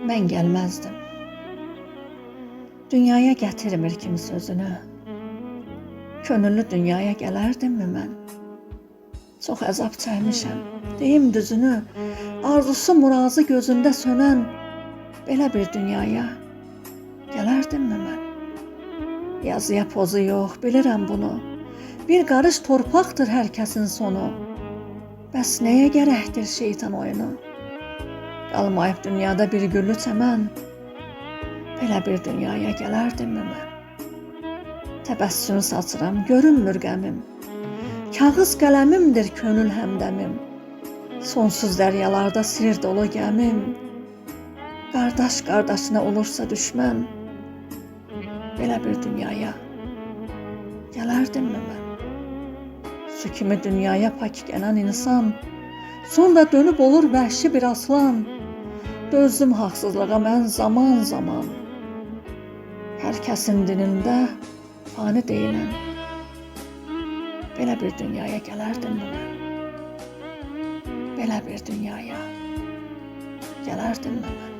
mən gəlməzdim. Dünyaya gətirmir kim sözünü. Könüllü dünyaya gələrdimmi mən? Çox əzab çəkmişəm, deyim düzünü. Arzusu murazı gözündə sönən belə bir dünyaya gələrdimmi mən? Yazıya pozu yox, bilirəm bunu. Bir qarış torpaqdır hər kəsin sonu. Bəs nəyə gərəkdir şeytan oyunu? Qalmayıb dünyada bir güllü çəmən, belə bir dünyaya gələrdimmi mən? Təbəssüm saçıram, görünmür qəmim. Kağız qələmimdir könül həmdəmim. Sonsuz dəryalarda sir dolu gəmim. Qardaş qardaşına olursa düşmən, belə bir dünyaya gələrdimmi mən? Su kimi dünyaya pak gələn insan, sonra dönüb olur vəhşi bir aslan. Dözdüm haqsızlığa mən zaman zaman. Hər kəsin dilində fani deyilən, belə bir dünyaya gələrdimmi mən? Belə bir dünyaya gələrdimmi mən?